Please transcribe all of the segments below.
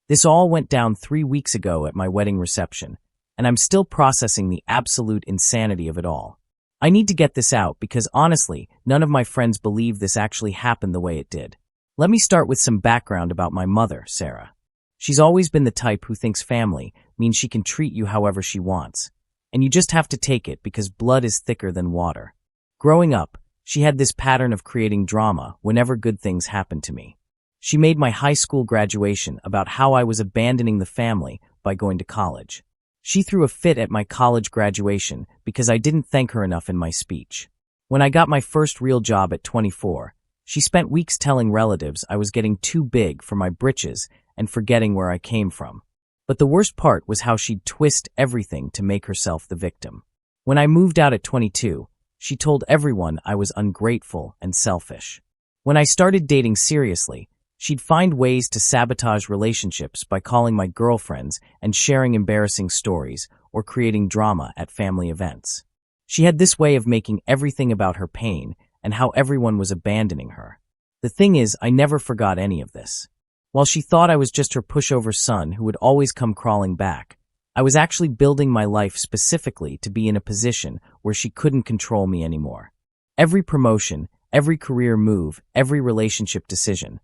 This all went down 3 weeks ago at my wedding reception, and I'm still processing the absolute insanity of it all. I need to get this out because honestly, none of my friends believe this actually happened the way it did. Let me start with some background about my mother, Sarah. She's always been the type who thinks family means she can treat you however she wants, and you just have to take it because blood is thicker than water. Growing up, she had this pattern of creating drama whenever good things happened to me. She made my high school graduation about how I was abandoning the family by going to college. She threw a fit at my college graduation because I didn't thank her enough in my speech. When I got my first real job at 24, she spent weeks telling relatives I was getting too big for my britches and forgetting where I came from. But the worst part was how she'd twist everything to make herself the victim. When I moved out at 22, she told everyone I was ungrateful and selfish. When I started dating seriously, she'd find ways to sabotage relationships by calling my girlfriends and sharing embarrassing stories or creating drama at family events. She had this way of making everything about her pain and how everyone was abandoning her. The thing is, I never forgot any of this. While she thought I was just her pushover son who would always come crawling back, I was actually building my life specifically to be in a position where she couldn't control me anymore. Every promotion, every career move, every relationship decision,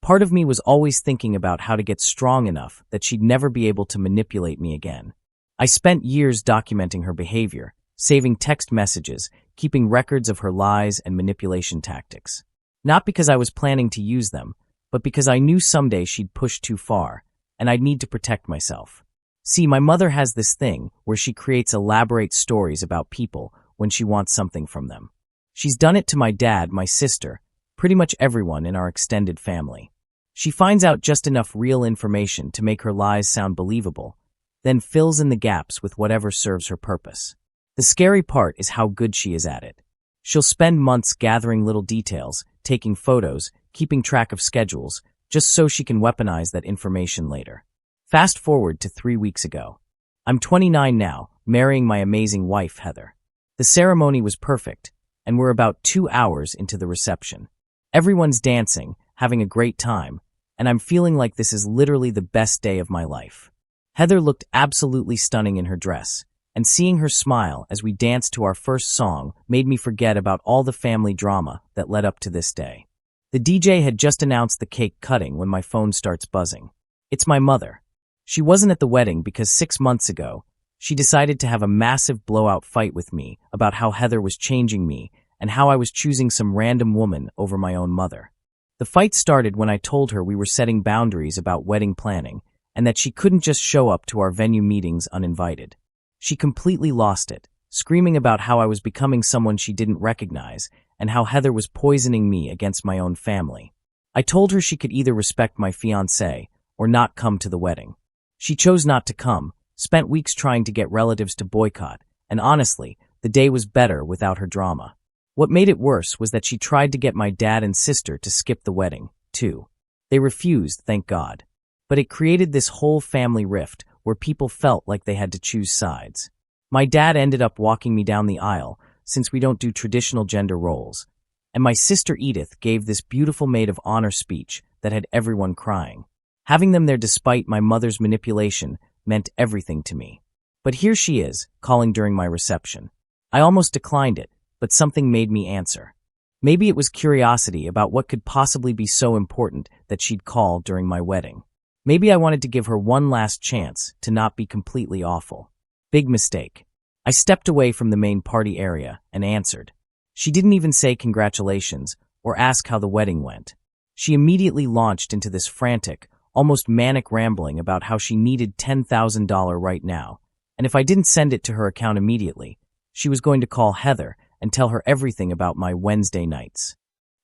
part of me was always thinking about how to get strong enough that she'd never be able to manipulate me again. I spent years documenting her behavior, saving text messages, keeping records of her lies and manipulation tactics. Not because I was planning to use them, but because I knew someday she'd push too far, and I'd need to protect myself. See, my mother has this thing where she creates elaborate stories about people when she wants something from them. She's done it to my dad, my sister, pretty much everyone in our extended family. She finds out just enough real information to make her lies sound believable, then fills in the gaps with whatever serves her purpose. The scary part is how good she is at it. She'll spend months gathering little details, taking photos, keeping track of schedules, just so she can weaponize that information later. Fast forward to 3 weeks ago. I'm 29 now, marrying my amazing wife, Heather. The ceremony was perfect, and we're about 2 hours into the reception. Everyone's dancing, having a great time, and I'm feeling like this is literally the best day of my life. Heather looked absolutely stunning in her dress, and seeing her smile as we danced to our first song made me forget about all the family drama that led up to this day. The DJ had just announced the cake cutting when my phone starts buzzing. It's my mother. She wasn't at the wedding because 6 months ago, she decided to have a massive blowout fight with me about how Heather was changing me and how I was choosing some random woman over my own mother. The fight started when I told her we were setting boundaries about wedding planning and that she couldn't just show up to our venue meetings uninvited. She completely lost it, screaming about how I was becoming someone she didn't recognize and how Heather was poisoning me against my own family. I told her she could either respect my fiancé or not come to the wedding. She chose not to come, spent weeks trying to get relatives to boycott, and honestly, the day was better without her drama. What made it worse was that she tried to get my dad and sister to skip the wedding, too. They refused, thank God. But it created this whole family rift where people felt like they had to choose sides. My dad ended up walking me down the aisle, since we don't do traditional gender roles, and my sister Edith gave this beautiful maid of honor speech that had everyone crying. Having them there despite my mother's manipulation meant everything to me. But here she is, calling during my reception. I almost declined it, but something made me answer. Maybe it was curiosity about what could possibly be so important that she'd call during my wedding. Maybe I wanted to give her one last chance to not be completely awful. Big mistake. I stepped away from the main party area and answered. She didn't even say congratulations or ask how the wedding went. She immediately launched into this frantic, almost manic rambling about how she needed $10,000 right now, and if I didn't send it to her account immediately, she was going to call Heather and tell her everything about my Wednesday nights.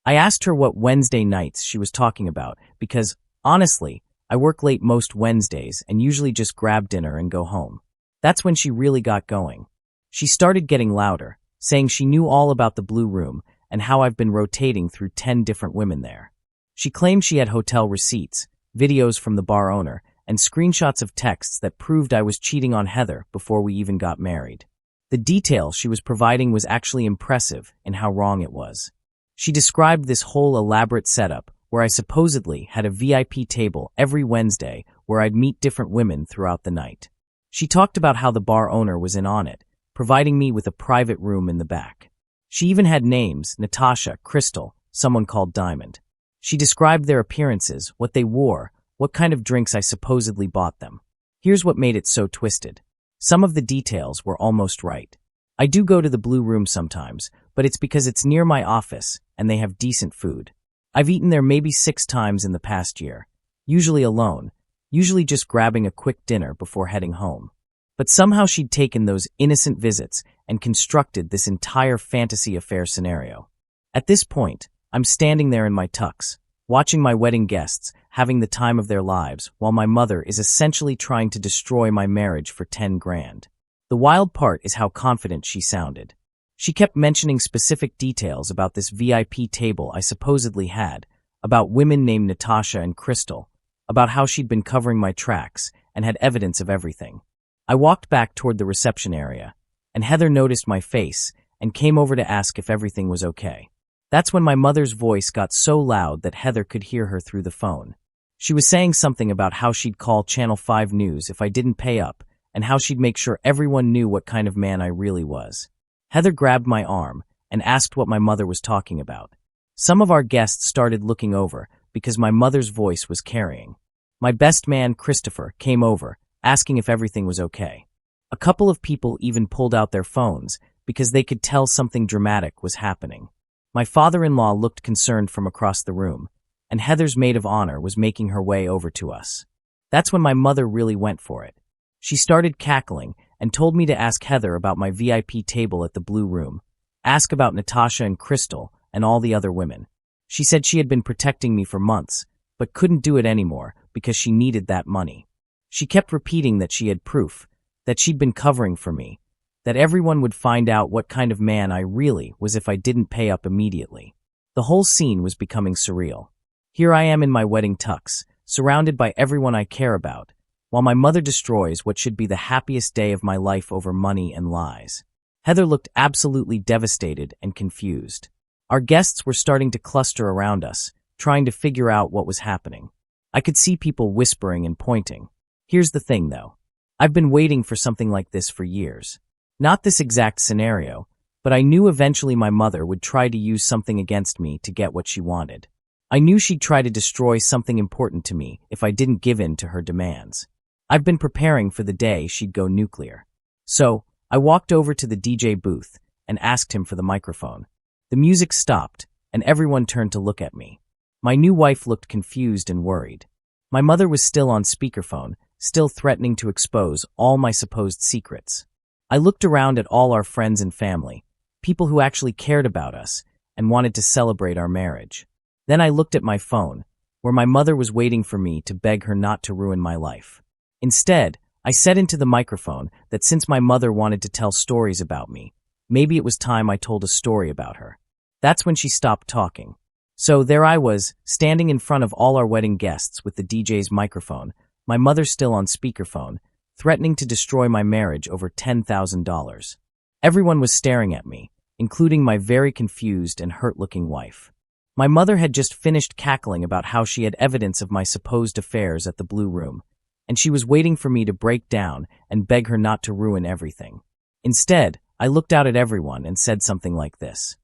I asked her what Wednesday nights she was talking about because, honestly, I work late most Wednesdays and usually just grab dinner and go home. That's when she really got going. She started getting louder, saying she knew all about the Blue Room and how I've been rotating through 10 different women there. She claimed she had hotel receipts, videos from the bar owner, and screenshots of texts that proved I was cheating on Heather before we even got married. The detail she was providing was actually impressive in how wrong it was. She described this whole elaborate setup where I supposedly had a VIP table every Wednesday where I'd meet different women throughout the night. She talked about how the bar owner was in on it, providing me with a private room in the back. She even had names: Natasha, Crystal, someone called Diamond. She described their appearances, what they wore, what kind of drinks I supposedly bought them. Here's what made it so twisted. Some of the details were almost right. I do go to the Blue Room sometimes, but it's because it's near my office and they have decent food. I've eaten there maybe 6 times in the past year, usually alone, usually just grabbing a quick dinner before heading home. But somehow she'd taken those innocent visits and constructed this entire fantasy affair scenario. At this point, I'm standing there in my tux, watching my wedding guests having the time of their lives while my mother is essentially trying to destroy my marriage for 10 grand. The wild part is how confident she sounded. She kept mentioning specific details about this VIP table I supposedly had, about women named Natasha and Crystal, about how she'd been covering my tracks and had evidence of everything. I walked back toward the reception area, and Heather noticed my face and came over to ask if everything was okay. That's when my mother's voice got so loud that Heather could hear her through the phone. She was saying something about how she'd call Channel 5 News if I didn't pay up, and how she'd make sure everyone knew what kind of man I really was. Heather grabbed my arm and asked what my mother was talking about. Some of our guests started looking over because my mother's voice was carrying. My best man, Christopher, came over, asking if everything was okay. A couple of people even pulled out their phones because they could tell something dramatic was happening. My father-in-law looked concerned from across the room, and Heather's maid of honor was making her way over to us. That's when my mother really went for it. She started cackling and told me to ask Heather about my VIP table at the Blue Room, ask about Natasha and Crystal and all the other women. She said she had been protecting me for months, but couldn't do it anymore because she needed that money. She kept repeating that she had proof, that she'd been covering for me, that everyone would find out what kind of man I really was if I didn't pay up immediately. The whole scene was becoming surreal. Here I am in my wedding tux, surrounded by everyone I care about, while my mother destroys what should be the happiest day of my life over money and lies. Heather looked absolutely devastated and confused. Our guests were starting to cluster around us, trying to figure out what was happening. I could see people whispering and pointing. Here's the thing, though. I've been waiting for something like this for years. Not this exact scenario, but I knew eventually my mother would try to use something against me to get what she wanted. I knew she'd try to destroy something important to me if I didn't give in to her demands. I've been preparing for the day she'd go nuclear. So, I walked over to the DJ booth and asked him for the microphone. The music stopped, and everyone turned to look at me. My new wife looked confused and worried. My mother was still on speakerphone, still threatening to expose all my supposed secrets. I looked around at all our friends and family, people who actually cared about us and wanted to celebrate our marriage. Then I looked at my phone, where my mother was waiting for me to beg her not to ruin my life. Instead, I said into the microphone that since my mother wanted to tell stories about me, maybe it was time I told a story about her. That's when she stopped talking. So there I was, standing in front of all our wedding guests with the DJ's microphone, my mother still on speakerphone, threatening to destroy my marriage over $10,000. Everyone was staring at me, including my very confused and hurt-looking wife. My mother had just finished cackling about how she had evidence of my supposed affairs at the Blue Room, and she was waiting for me to break down and beg her not to ruin everything. Instead, I looked out at everyone and said something like this.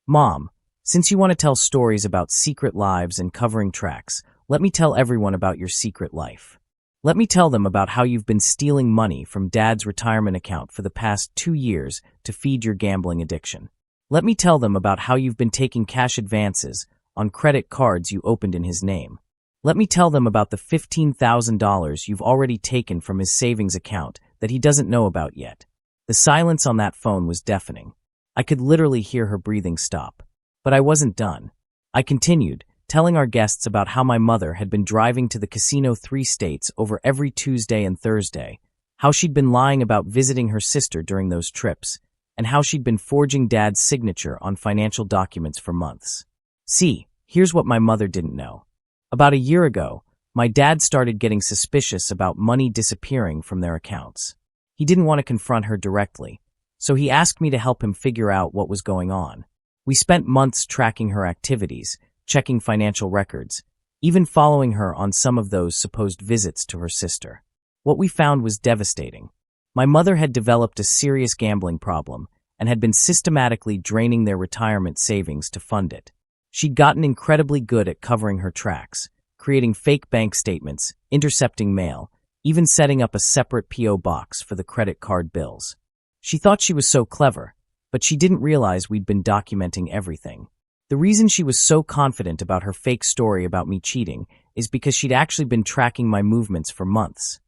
Mom, since you want to tell stories about secret lives and covering tracks, let me tell everyone about your secret life. Let me tell them about how you've been stealing money from Dad's retirement account for the past 2 years to feed your gambling addiction. Let me tell them about how you've been taking cash advances on credit cards you opened in his name. Let me tell them about the $15,000 you've already taken from his savings account that he doesn't know about yet. The silence on that phone was deafening. I could literally hear her breathing stop. But I wasn't done. I continued, telling our guests about how my mother had been driving to the casino 3 states over every Tuesday and Thursday, how she'd been lying about visiting her sister during those trips, and how she'd been forging Dad's signature on financial documents for months. See, here's what my mother didn't know. About a year ago, my dad started getting suspicious about money disappearing from their accounts. He didn't want to confront her directly, so he asked me to help him figure out what was going on. We spent months tracking her activities, checking financial records, even following her on some of those supposed visits to her sister. What we found was devastating. My mother had developed a serious gambling problem and had been systematically draining their retirement savings to fund it. She'd gotten incredibly good at covering her tracks, creating fake bank statements, intercepting mail, even setting up a separate P.O. box for the credit card bills. She thought she was so clever, but she didn't realize we'd been documenting everything. The reason she was so confident about her fake story about me cheating is because she'd actually been tracking my movements for months.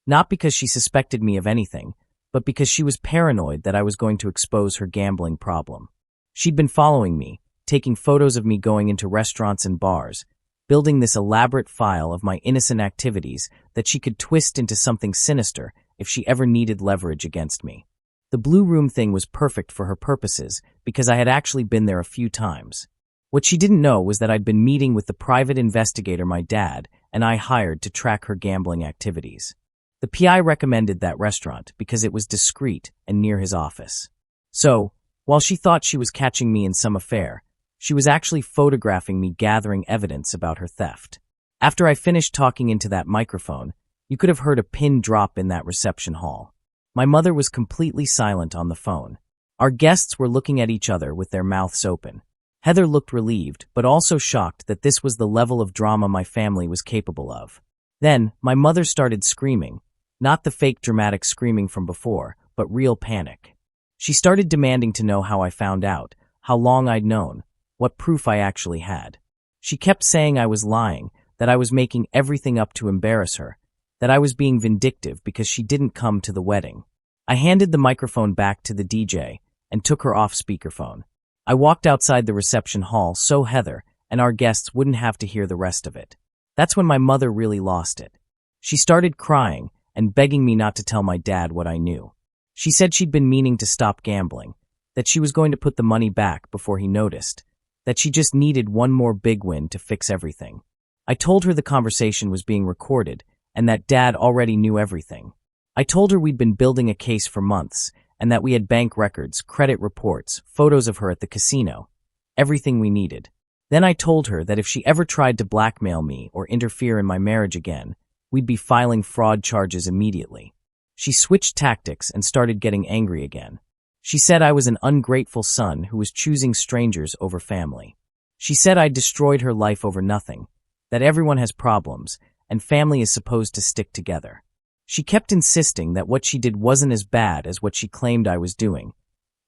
Not because she suspected me of anything, but because she was paranoid that I was going to expose her gambling problem. She'd been following me, taking photos of me going into restaurants and bars, building this elaborate file of my innocent activities that she could twist into something sinister if she ever needed leverage against me. The Blue Room thing was perfect for her purposes because I had actually been there a few times. What she didn't know was that I'd been meeting with the private investigator my dad and I hired to track her gambling activities. The PI recommended that restaurant because it was discreet and near his office. So, while she thought she was catching me in some affair, she was actually photographing me gathering evidence about her theft. After I finished talking into that microphone, you could have heard a pin drop in that reception hall. My mother was completely silent on the phone. Our guests were looking at each other with their mouths open. Heather looked relieved, but also shocked that this was the level of drama my family was capable of. Then, my mother started screaming. Not the fake dramatic screaming from before, but real panic. She started demanding to know how I found out, how long I'd known, what proof I actually had. She kept saying I was lying, that I was making everything up to embarrass her, that I was being vindictive because she didn't come to the wedding. I handed the microphone back to the DJ and took her off speakerphone. I walked outside the reception hall so Heather and our guests wouldn't have to hear the rest of it. That's when my mother really lost it. She started crying and begging me not to tell my dad what I knew. She said she'd been meaning to stop gambling, that she was going to put the money back before he noticed, that she just needed one more big win to fix everything. I told her the conversation was being recorded and that Dad already knew everything. I told her we'd been building a case for months and that we had bank records, credit reports, photos of her at the casino, everything we needed. Then I told her that if she ever tried to blackmail me or interfere in my marriage again, we'd be filing fraud charges immediately. She switched tactics and started getting angry again. She said I was an ungrateful son who was choosing strangers over family. She said I'd destroyed her life over nothing, that everyone has problems, and family is supposed to stick together. She kept insisting that what she did wasn't as bad as what she claimed I was doing,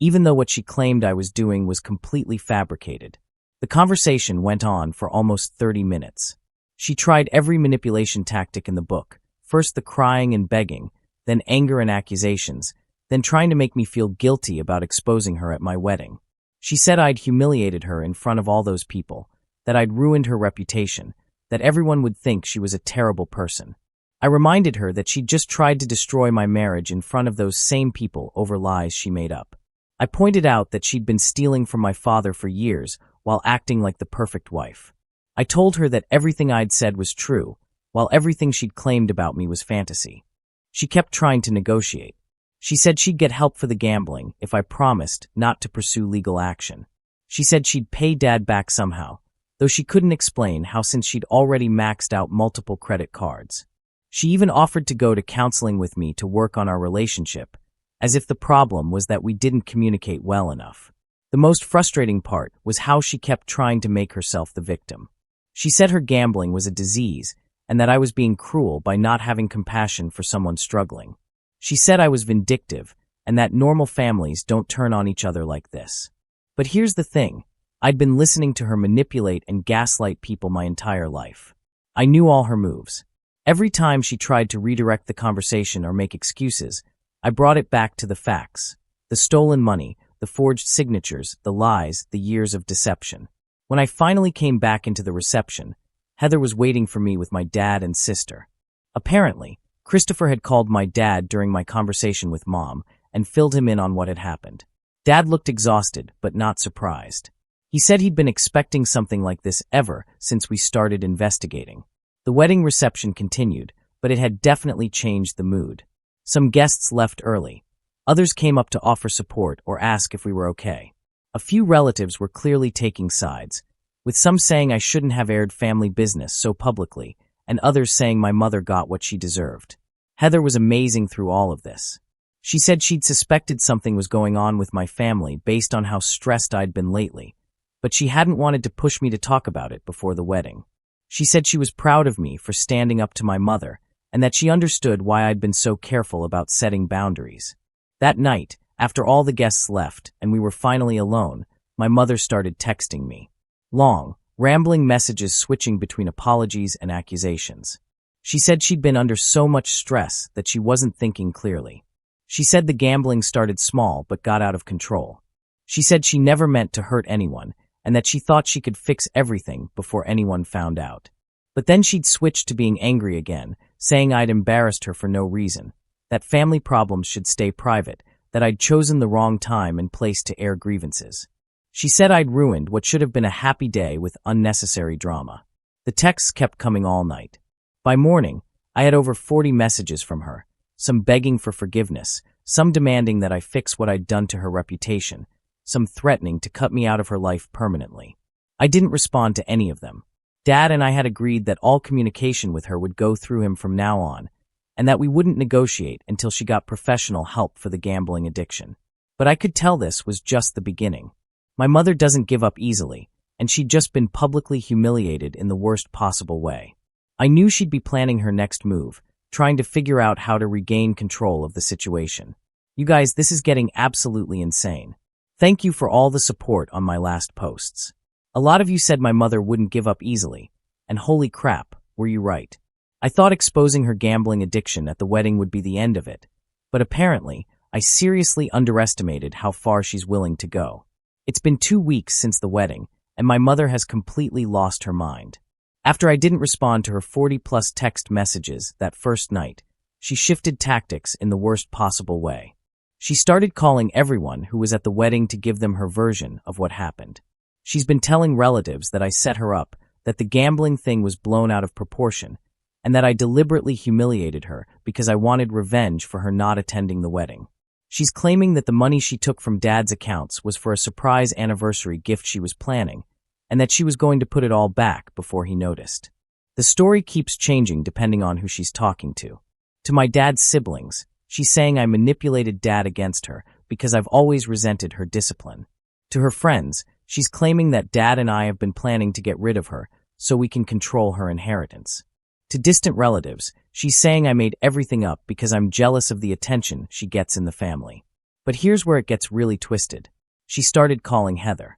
even though what she claimed I was doing was completely fabricated. The conversation went on for almost 30 minutes. She tried every manipulation tactic in the book, first the crying and begging, then anger and accusations, then trying to make me feel guilty about exposing her at my wedding. She said I'd humiliated her in front of all those people, that I'd ruined her reputation, that everyone would think she was a terrible person. I reminded her that she'd just tried to destroy my marriage in front of those same people over lies she made up. I pointed out that she'd been stealing from my father for years while acting like the perfect wife. I told her that everything I'd said was true, while everything she'd claimed about me was fantasy. She kept trying to negotiate. She said she'd get help for the gambling if I promised not to pursue legal action. She said she'd pay Dad back somehow, though she couldn't explain how since she'd already maxed out multiple credit cards. She even offered to go to counseling with me to work on our relationship, as if the problem was that we didn't communicate well enough. The most frustrating part was how she kept trying to make herself the victim. She said her gambling was a disease and that I was being cruel by not having compassion for someone struggling. She said I was vindictive and that normal families don't turn on each other like this. But here's the thing. I'd been listening to her manipulate and gaslight people my entire life. I knew all her moves. Every time she tried to redirect the conversation or make excuses, I brought it back to the facts. The stolen money, the forged signatures, the lies, the years of deception. When I finally came back into the reception, Heather was waiting for me with my dad and sister. Apparently, Christopher had called my dad during my conversation with Mom and filled him in on what had happened. Dad looked exhausted, but not surprised. He said he'd been expecting something like this ever since we started investigating. The wedding reception continued, but it had definitely changed the mood. Some guests left early. Others came up to offer support or ask if we were okay. A few relatives were clearly taking sides. with some saying I shouldn't have aired family business so publicly, and others saying my mother got what she deserved. Heather was amazing through all of this. She said she'd suspected something was going on with my family based on how stressed I'd been lately, but she hadn't wanted to push me to talk about it before the wedding. She said she was proud of me for standing up to my mother, and that she understood why I'd been so careful about setting boundaries. That night, after all the guests left and we were finally alone, my mother started texting me. Long, rambling messages switching between apologies and accusations. She said she'd been under so much stress that she wasn't thinking clearly. She said the gambling started small but got out of control. She said she never meant to hurt anyone and that she thought she could fix everything before anyone found out. But then she'd switched to being angry again, saying I'd embarrassed her for no reason, that family problems should stay private, that I'd chosen the wrong time and place to air grievances. She said I'd ruined what should have been a happy day with unnecessary drama. The texts kept coming all night. By morning, I had over 40 messages from her, some begging for forgiveness, some demanding that I fix what I'd done to her reputation, some threatening to cut me out of her life permanently. I didn't respond to any of them. Dad and I had agreed that all communication with her would go through him from now on, and that we wouldn't negotiate until she got professional help for the gambling addiction. But I could tell this was just the beginning. My mother doesn't give up easily, and she'd just been publicly humiliated in the worst possible way. I knew she'd be planning her next move, trying to figure out how to regain control of the situation. You guys, this is getting absolutely insane. Thank you for all the support on my last posts. A lot of you said my mother wouldn't give up easily, and holy crap, were you right. I thought exposing her gambling addiction at the wedding would be the end of it, but apparently, I seriously underestimated how far she's willing to go. It's been 2 weeks since the wedding, and my mother has completely lost her mind. After I didn't respond to her 40-plus text messages that first night, she shifted tactics in the worst possible way. She started calling everyone who was at the wedding to give them her version of what happened. She's been telling relatives that I set her up, that the gambling thing was blown out of proportion, and that I deliberately humiliated her because I wanted revenge for her not attending the wedding. She's claiming that the money she took from Dad's accounts was for a surprise anniversary gift she was planning, and that she was going to put it all back before he noticed. The story keeps changing depending on who she's talking to. To my dad's siblings, she's saying I manipulated Dad against her because I've always resented her discipline. To her friends, she's claiming that Dad and I have been planning to get rid of her so we can control her inheritance. To distant relatives, she's saying I made everything up because I'm jealous of the attention she gets in the family. But here's where it gets really twisted. She started calling Heather.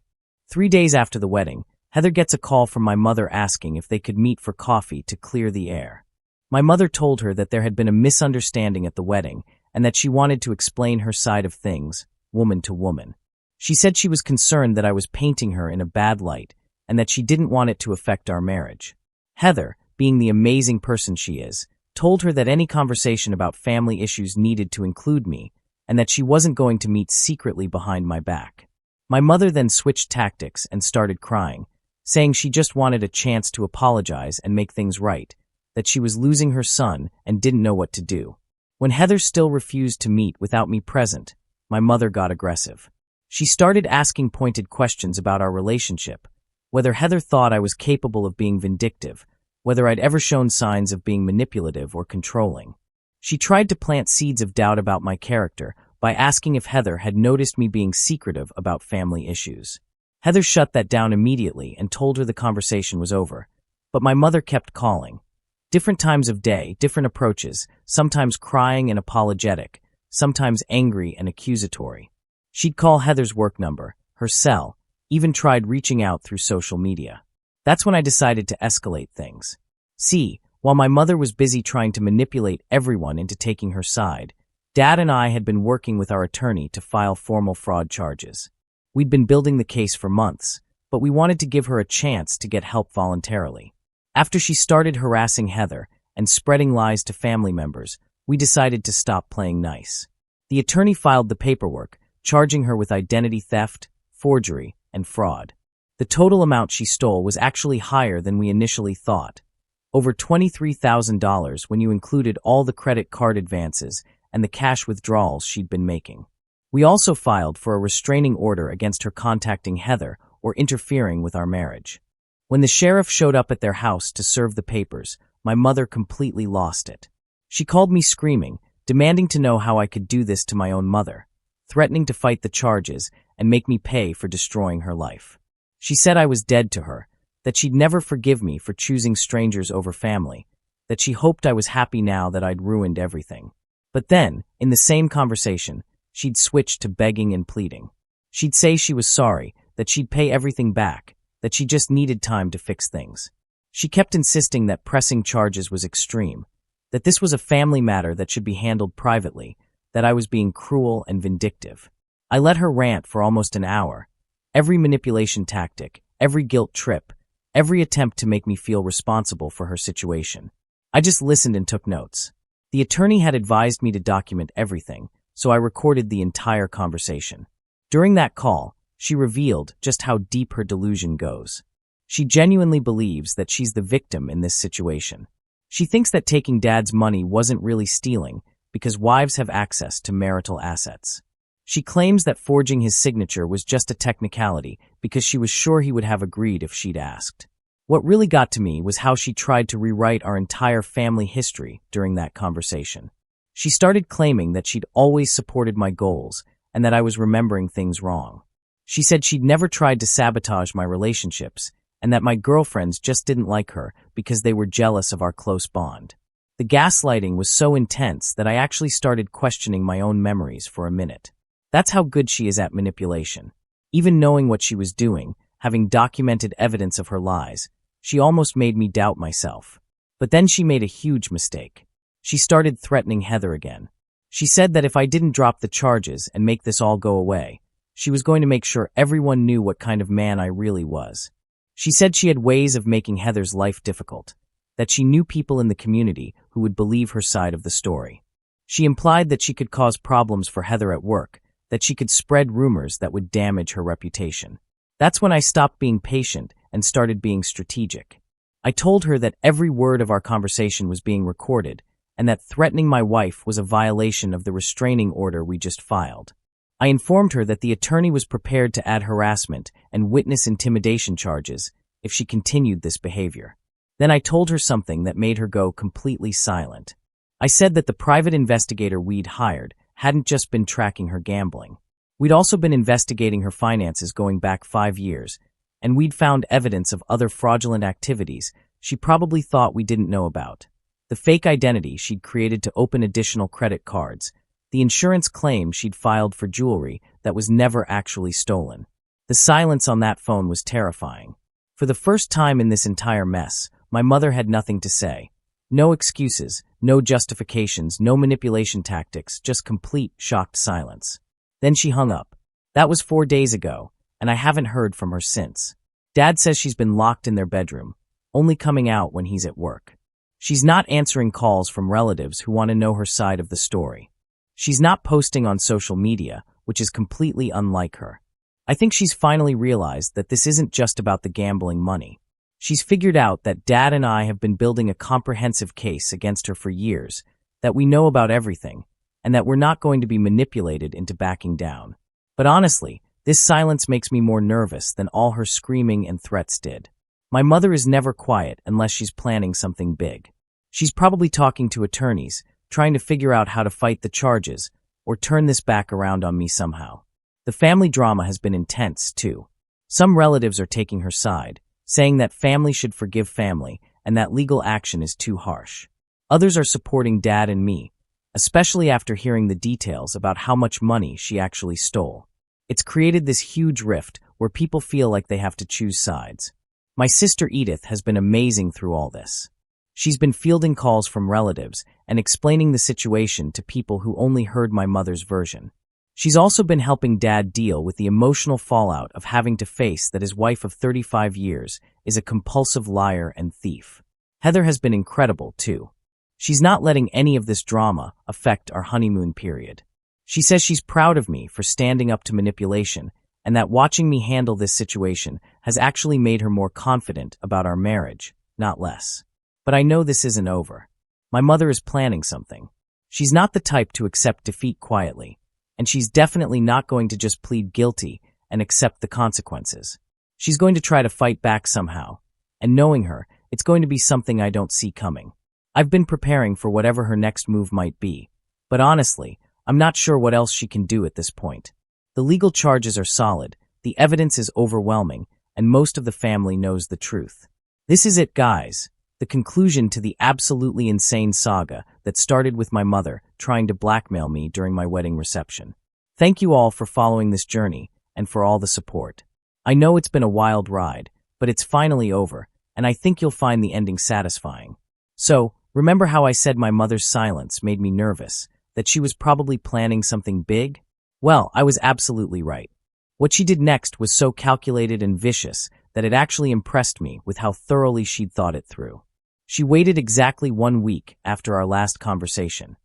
3 days after the wedding, Heather gets a call from my mother asking if they could meet for coffee to clear the air. My mother told her that there had been a misunderstanding at the wedding and that she wanted to explain her side of things, woman to woman. She said she was concerned that I was painting her in a bad light and that she didn't want it to affect our marriage. Heather, being the amazing person she is, told her that any conversation about family issues needed to include me and that she wasn't going to meet secretly behind my back. My mother then switched tactics and started crying, saying she just wanted a chance to apologize and make things right, that she was losing her son and didn't know what to do. When Heather still refused to meet without me present, my mother got aggressive. She started asking pointed questions about our relationship, whether Heather thought I was capable of being vindictive, whether I'd ever shown signs of being manipulative or controlling. She tried to plant seeds of doubt about my character by asking if Heather had noticed me being secretive about family issues. Heather shut that down immediately and told her the conversation was over, but my mother kept calling. Different times of day, different approaches, sometimes crying and apologetic, sometimes angry and accusatory. She'd call Heather's work number, her cell, even tried reaching out through social media. That's when I decided to escalate things. See, while my mother was busy trying to manipulate everyone into taking her side, Dad and I had been working with our attorney to file formal fraud charges. We'd been building the case for months, but we wanted to give her a chance to get help voluntarily. After she started harassing Heather and spreading lies to family members, we decided to stop playing nice. The attorney filed the paperwork, charging her with identity theft, forgery, and fraud. The total amount she stole was actually higher than we initially thought, over $23,000 when you included all the credit card advances and the cash withdrawals she'd been making. We also filed for a restraining order against her contacting Heather or interfering with our marriage. When the sheriff showed up at their house to serve the papers, my mother completely lost it. She called me screaming, demanding to know how I could do this to my own mother, threatening to fight the charges and make me pay for destroying her life. She said I was dead to her, that she'd never forgive me for choosing strangers over family, that she hoped I was happy now that I'd ruined everything. But then, in the same conversation, she'd switch to begging and pleading. She'd say she was sorry, that she'd pay everything back, that she just needed time to fix things. She kept insisting that pressing charges was extreme, that this was a family matter that should be handled privately, that I was being cruel and vindictive. I let her rant for almost an hour. Every manipulation tactic, every guilt trip, every attempt to make me feel responsible for her situation. I just listened and took notes. The attorney had advised me to document everything, so I recorded the entire conversation. During that call, she revealed just how deep her delusion goes. She genuinely believes that she's the victim in this situation. She thinks that taking Dad's money wasn't really stealing because wives have access to marital assets. She claims that forging his signature was just a technicality because she was sure he would have agreed if she'd asked. What really got to me was how she tried to rewrite our entire family history during that conversation. She started claiming that she'd always supported my goals and that I was remembering things wrong. She said she'd never tried to sabotage my relationships and that my girlfriends just didn't like her because they were jealous of our close bond. The gaslighting was so intense that I actually started questioning my own memories for a minute. That's how good she is at manipulation. Even knowing what she was doing, having documented evidence of her lies, she almost made me doubt myself. But then she made a huge mistake. She started threatening Heather again. She said that if I didn't drop the charges and make this all go away, she was going to make sure everyone knew what kind of man I really was. She said she had ways of making Heather's life difficult, that she knew people in the community who would believe her side of the story. She implied that she could cause problems for Heather at work, that she could spread rumors that would damage her reputation. That's when I stopped being patient and started being strategic. I told her that every word of our conversation was being recorded and that threatening my wife was a violation of the restraining order we just filed. I informed her that the attorney was prepared to add harassment and witness intimidation charges if she continued this behavior. Then I told her something that made her go completely silent. I said that the private investigator we'd hired hadn't just been tracking her gambling. We'd also been investigating her finances going back 5 years, and we'd found evidence of other fraudulent activities she probably thought we didn't know about. The fake identity she'd created to open additional credit cards, the insurance claim she'd filed for jewelry that was never actually stolen. The silence on that phone was terrifying. For the first time in this entire mess, my mother had nothing to say. No excuses, no justifications, no manipulation tactics, just complete, shocked silence. Then she hung up. That was 4 days ago, and I haven't heard from her since. Dad says she's been locked in their bedroom, only coming out when he's at work. She's not answering calls from relatives who want to know her side of the story. She's not posting on social media, which is completely unlike her. I think she's finally realized that this isn't just about the gambling money. She's figured out that Dad and I have been building a comprehensive case against her for years, that we know about everything, and that we're not going to be manipulated into backing down. But honestly, this silence makes me more nervous than all her screaming and threats did. My mother is never quiet unless she's planning something big. She's probably talking to attorneys, trying to figure out how to fight the charges, or turn this back around on me somehow. The family drama has been intense, too. Some relatives are taking her side, saying that family should forgive family and that legal action is too harsh. Others are supporting Dad and me, especially after hearing the details about how much money she actually stole. It's created this huge rift where people feel like they have to choose sides. My sister Edith has been amazing through all this. She's been fielding calls from relatives and explaining the situation to people who only heard my mother's version. She's also been helping Dad deal with the emotional fallout of having to face that his wife of 35 years is a compulsive liar and thief. Heather has been incredible, too. She's not letting any of this drama affect our honeymoon period. She says she's proud of me for standing up to manipulation and that watching me handle this situation has actually made her more confident about our marriage, not less. But I know this isn't over. My mother is planning something. She's not the type to accept defeat quietly, and she's definitely not going to just plead guilty and accept the consequences. She's going to try to fight back somehow, and knowing her, it's going to be something I don't see coming. I've been preparing for whatever her next move might be, but honestly, I'm not sure what else she can do at this point. The legal charges are solid, the evidence is overwhelming, and most of the family knows the truth. This is it, guys. The conclusion to the absolutely insane saga that started with my mother trying to blackmail me during my wedding reception. Thank you all for following this journey and for all the support. I know it's been a wild ride, but it's finally over, and I think you'll find the ending satisfying. So, remember how I said my mother's silence made me nervous, that she was probably planning something big? Well, I was absolutely right. What she did next was so calculated and vicious that it actually impressed me with how thoroughly she'd thought it through. She waited exactly 1 week after our last conversation.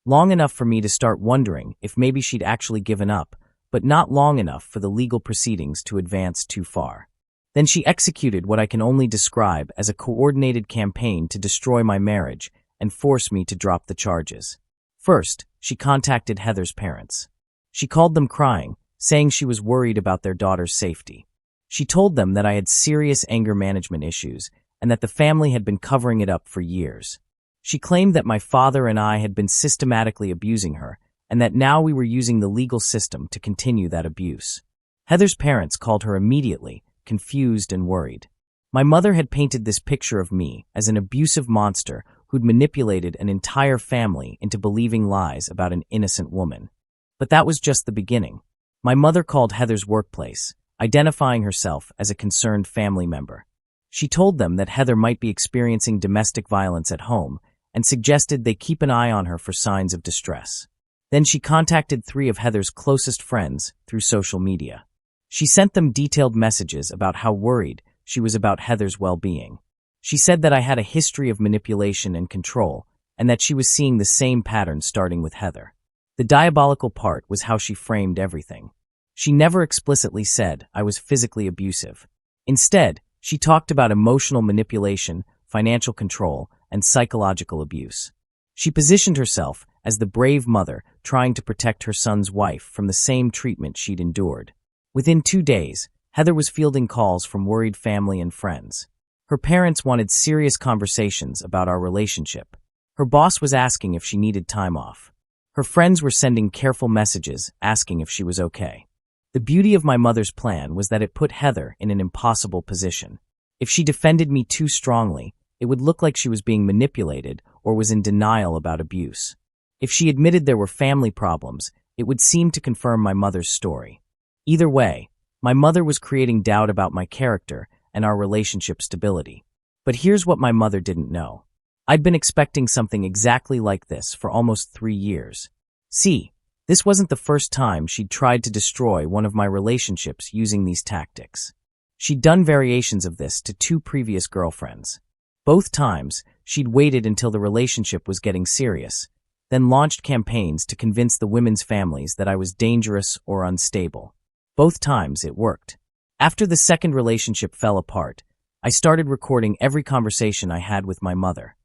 Long enough for me to start wondering if maybe she'd actually given up, but not long enough for the legal proceedings to advance too far. Then she executed what I can only describe as a coordinated campaign to destroy my marriage and force me to drop the charges. First, she contacted Heather's parents. She called them crying, saying she was worried about their daughter's safety. She told them that I had serious anger management issues and that the family had been covering it up for years. She claimed that my father and I had been systematically abusing her and that now we were using the legal system to continue that abuse. Heather's parents called her immediately, confused and worried. My mother had painted this picture of me as an abusive monster who'd manipulated an entire family into believing lies about an innocent woman. But that was just the beginning. My mother called Heather's workplace, identifying herself as a concerned family member. She told them that Heather might be experiencing domestic violence at home and suggested they keep an eye on her for signs of distress. Then she contacted 3 of Heather's closest friends through social media. She sent them detailed messages about how worried she was about Heather's well-being. She said that I had a history of manipulation and control and that she was seeing the same pattern starting with Heather. The diabolical part was how she framed everything. She never explicitly said I was physically abusive. Instead, she talked about emotional manipulation, financial control, and psychological abuse. She positioned herself as the brave mother trying to protect her son's wife from the same treatment she'd endured. Within 2 days, Heather was fielding calls from worried family and friends. Her parents wanted serious conversations about our relationship. Her boss was asking if she needed time off. Her friends were sending careful messages asking if she was okay. The beauty of my mother's plan was that it put Heather in an impossible position. If she defended me too strongly, it would look like she was being manipulated or was in denial about abuse. If she admitted there were family problems, it would seem to confirm my mother's story. Either way, my mother was creating doubt about my character and our relationship stability. But here's what my mother didn't know. I'd been expecting something exactly like this for almost 3 years. See, this wasn't the first time she'd tried to destroy one of my relationships using these tactics. She'd done variations of this to 2 previous girlfriends. Both times, she'd waited until the relationship was getting serious, then launched campaigns to convince the women's families that I was dangerous or unstable. Both times, it worked. After the second relationship fell apart, I started recording every conversation I had with my mother.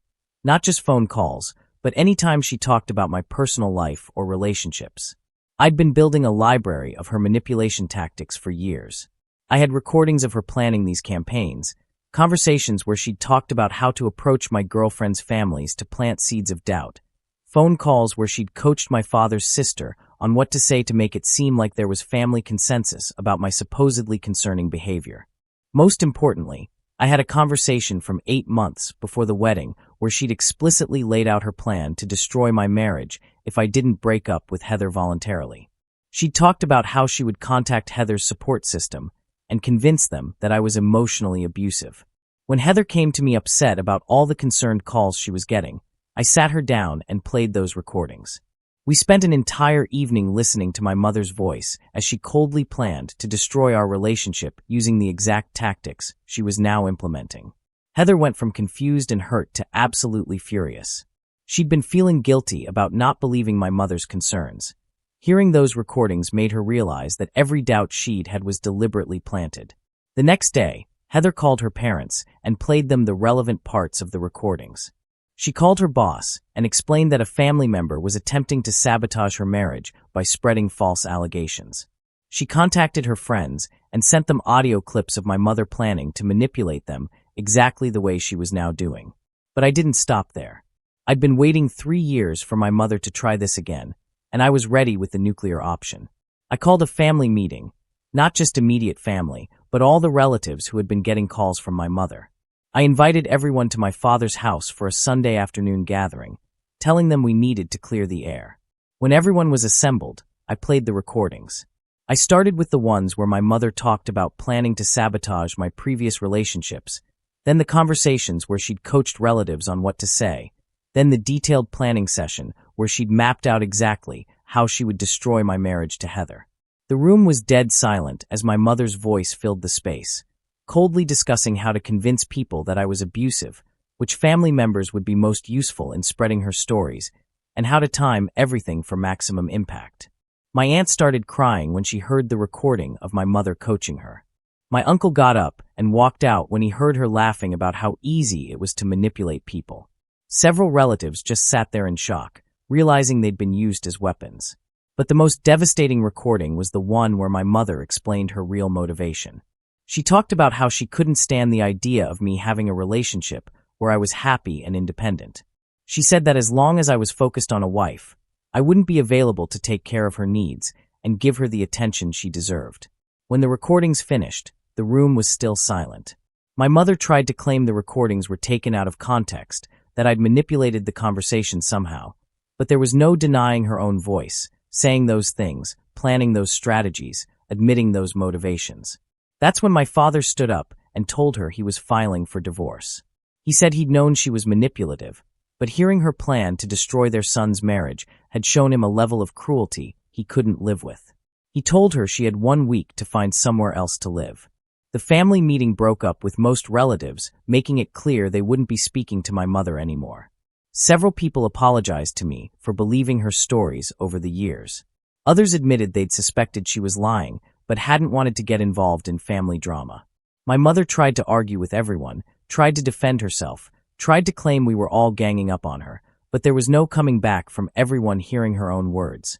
Not just phone calls, but any time she talked about my personal life or relationships. I'd been building a library of her manipulation tactics for years. I had recordings of her planning these campaigns, conversations where she'd talked about how to approach my girlfriends' families to plant seeds of doubt, phone calls where she'd coached my father's sister on what to say to make it seem like there was family consensus about my supposedly concerning behavior. Most importantly, I had a conversation from 8 months before the wedding where she'd explicitly laid out her plan to destroy my marriage if I didn't break up with Heather voluntarily. She'd talked about how she would contact Heather's support system and convince them that I was emotionally abusive. When Heather came to me upset about all the concerned calls she was getting, I sat her down and played those recordings. We spent an entire evening listening to my mother's voice as she coldly planned to destroy our relationship using the exact tactics she was now implementing. Heather went from confused and hurt to absolutely furious. She'd been feeling guilty about not believing my mother's concerns. Hearing those recordings made her realize that every doubt she'd had was deliberately planted. The next day, Heather called her parents and played them the relevant parts of the recordings. She called her boss and explained that a family member was attempting to sabotage her marriage by spreading false allegations. She contacted her friends and sent them audio clips of my mother planning to manipulate them exactly the way she was now doing. But I didn't stop there. I'd been waiting 3 years for my mother to try this again, and I was ready with the nuclear option. I called a family meeting, not just immediate family, but all the relatives who had been getting calls from my mother. I invited everyone to my father's house for a Sunday afternoon gathering, telling them we needed to clear the air. When everyone was assembled, I played the recordings. I started with the ones where my mother talked about planning to sabotage my previous relationships, then the conversations where she'd coached relatives on what to say, then the detailed planning session where she'd mapped out exactly how she would destroy my marriage to Heather. The room was dead silent as my mother's voice filled the space, coldly discussing how to convince people that I was abusive, which family members would be most useful in spreading her stories, and how to time everything for maximum impact. My aunt started crying when she heard the recording of my mother coaching her. My uncle got up and walked out when he heard her laughing about how easy it was to manipulate people. Several relatives just sat there in shock, realizing they'd been used as weapons. But the most devastating recording was the one where my mother explained her real motivation. She talked about how she couldn't stand the idea of me having a relationship where I was happy and independent. She said that as long as I was focused on a wife, I wouldn't be available to take care of her needs and give her the attention she deserved. When the recordings finished, the room was still silent. My mother tried to claim the recordings were taken out of context, that I'd manipulated the conversation somehow, but there was no denying her own voice, saying those things, planning those strategies, admitting those motivations. That's when my father stood up and told her he was filing for divorce. He said he'd known she was manipulative, but hearing her plan to destroy their son's marriage had shown him a level of cruelty he couldn't live with. He told her she had 1 week to find somewhere else to live. The family meeting broke up with most relatives, making it clear they wouldn't be speaking to my mother anymore. Several people apologized to me for believing her stories over the years. Others admitted they'd suspected she was lying, but hadn't wanted to get involved in family drama. My mother tried to argue with everyone, tried to defend herself, tried to claim we were all ganging up on her, but there was no coming back from everyone hearing her own words.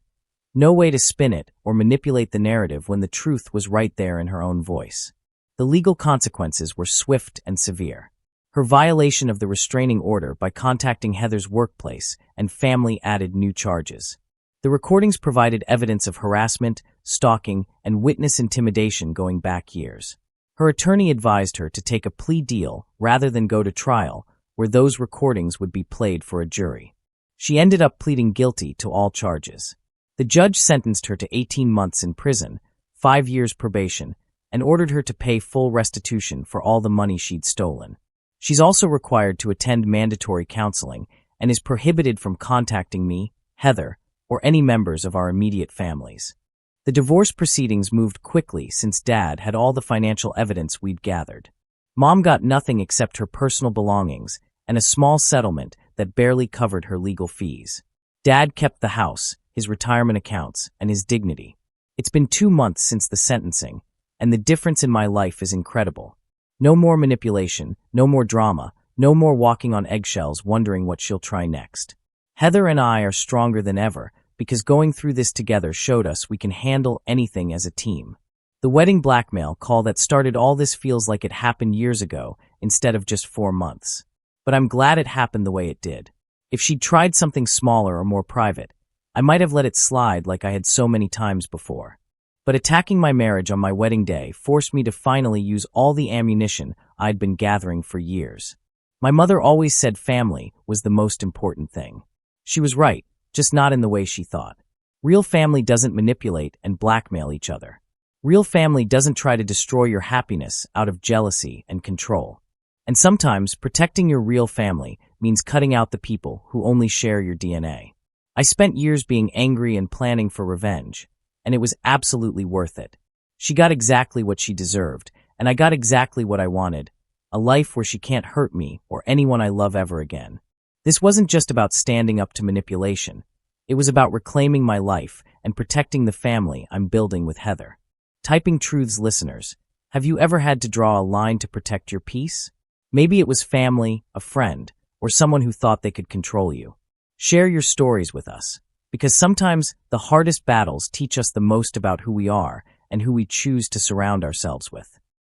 No way to spin it or manipulate the narrative when the truth was right there in her own voice. The legal consequences were swift and severe. Her violation of the restraining order by contacting Heather's workplace and family added new charges. The recordings provided evidence of harassment, stalking, and witness intimidation going back years. Her attorney advised her to take a plea deal rather than go to trial, where those recordings would be played for a jury. She ended up pleading guilty to all charges. The judge sentenced her to 18 months in prison, 5 years probation, and ordered her to pay full restitution for all the money she'd stolen. She's also required to attend mandatory counseling and is prohibited from contacting me, Heather, or any members of our immediate families. The divorce proceedings moved quickly since Dad had all the financial evidence we'd gathered. Mom got nothing except her personal belongings and a small settlement that barely covered her legal fees. Dad kept the house, his retirement accounts, and his dignity. It's been 2 months since the sentencing, and the difference in my life is incredible. No more manipulation, no more drama, no more walking on eggshells wondering what she'll try next. Heather and I are stronger than ever because going through this together showed us we can handle anything as a team. The wedding blackmail call that started all this feels like it happened years ago instead of just 4 months. But I'm glad it happened the way it did. If she'd tried something smaller or more private, I might have let it slide like I had so many times before. But attacking my marriage on my wedding day forced me to finally use all the ammunition I'd been gathering for years. My mother always said family was the most important thing. She was right, just not in the way she thought. Real family doesn't manipulate and blackmail each other. Real family doesn't try to destroy your happiness out of jealousy and control. And sometimes protecting your real family means cutting out the people who only share your DNA. I spent years being angry and planning for revenge, and it was absolutely worth it. She got exactly what she deserved, and I got exactly what I wanted, a life where she can't hurt me or anyone I love ever again. This wasn't just about standing up to manipulation. It was about reclaiming my life and protecting the family I'm building with Heather. Typing Truths listeners, have you ever had to draw a line to protect your peace? Maybe it was family, a friend, or someone who thought they could control you. Share your stories with us, because sometimes the hardest battles teach us the most about who we are and who we choose to surround ourselves with.